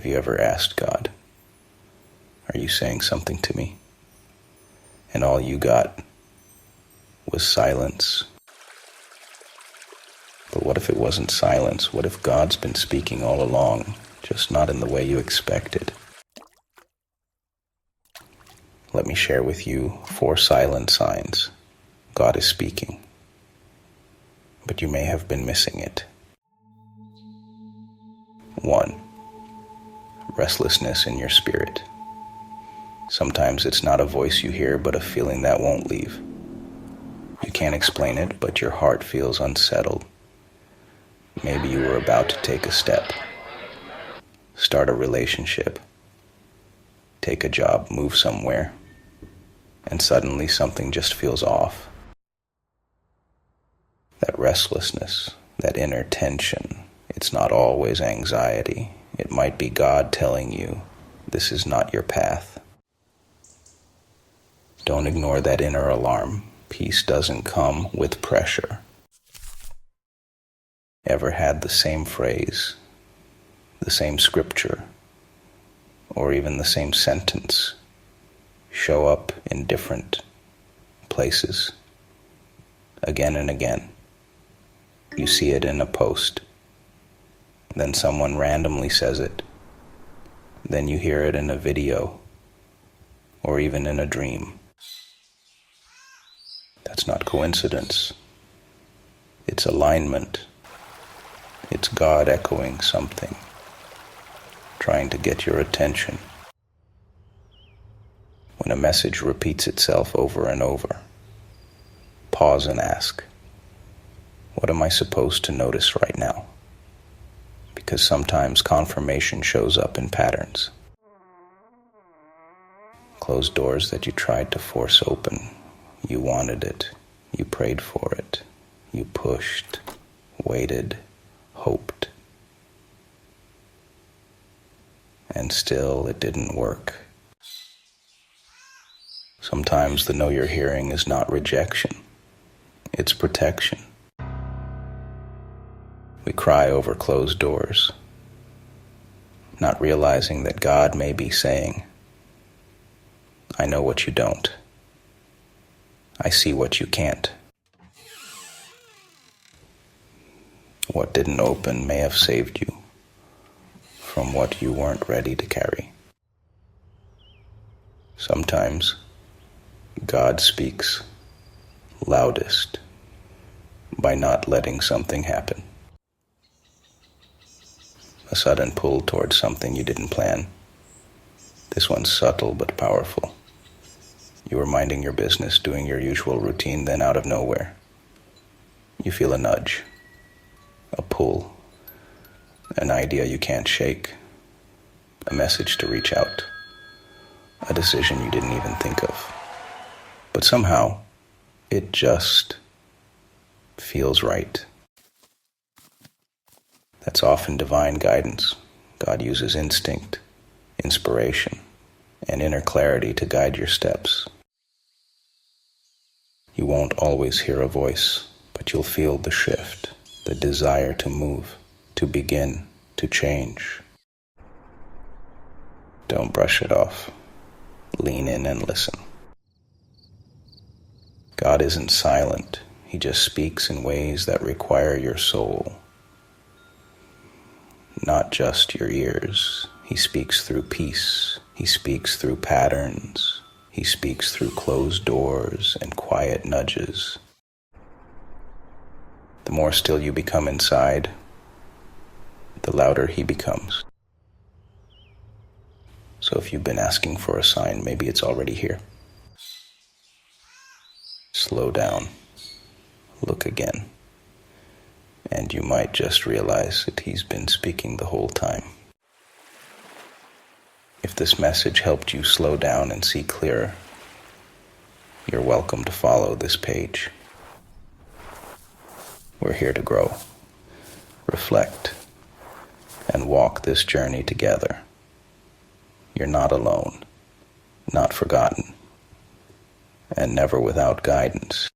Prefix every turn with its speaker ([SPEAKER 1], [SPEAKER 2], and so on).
[SPEAKER 1] Have you ever asked God, are you saying something to me? And all you got was silence. But what if it wasn't silence? What if God's been speaking all along, just not in the way you expected? Let me share with you 4 silent signs God is speaking, but you may have been missing it. 1. Restlessness in your spirit. Sometimes it's not a voice you hear, but a feeling that won't leave. You can't explain it, but your heart feels unsettled. Maybe you were about to take a step, start a relationship, take a job, move somewhere, and suddenly something just feels off. That restlessness, that inner tension, it's not always anxiety. It might be God telling you, this is not your path. Don't ignore that inner alarm. Peace doesn't come with pressure. Ever had the same phrase, the same scripture, or even the same sentence show up in different places again and again? You see it in a post, then someone randomly says it, then you hear it in a video, or even in a dream. That's not coincidence. It's alignment. It's God echoing something, trying to get your attention. When a message repeats itself over and over, pause and ask, what am I supposed to notice right now? Because sometimes confirmation shows up in patterns. Closed doors that you tried to force open. You wanted it. You prayed for it. You pushed, waited, hoped. And still it didn't work. Sometimes the no you're hearing is not rejection. It's protection. We cry over closed doors, not realizing that God may be saying, I know what you don't. I see what you can't. What didn't open may have saved you from what you weren't ready to carry. Sometimes God speaks loudest by not letting something happen. A sudden pull towards something you didn't plan. This one's subtle but powerful. You were minding your business, doing your usual routine, then out of nowhere, you feel a nudge, a pull, an idea you can't shake, a message to reach out, a decision you didn't even think of. But somehow, it just feels right. That's often divine guidance. God uses instinct, inspiration, and inner clarity to guide your steps. You won't always hear a voice, but you'll feel the shift, the desire to move, to begin, to change. Don't brush it off. Lean in and listen. God isn't silent. He just speaks in ways that require your soul, not just your ears. He speaks through peace. He speaks through patterns. He speaks through closed doors and quiet nudges. The more still you become inside, the louder he becomes. So if you've been asking for a sign, maybe it's already here. Slow down. Look again. And you might just realize that he's been speaking the whole time. If this message helped you slow down and see clearer, you're welcome to follow this page. We're here to grow, reflect, and walk this journey together. You're not alone, not forgotten, and never without guidance.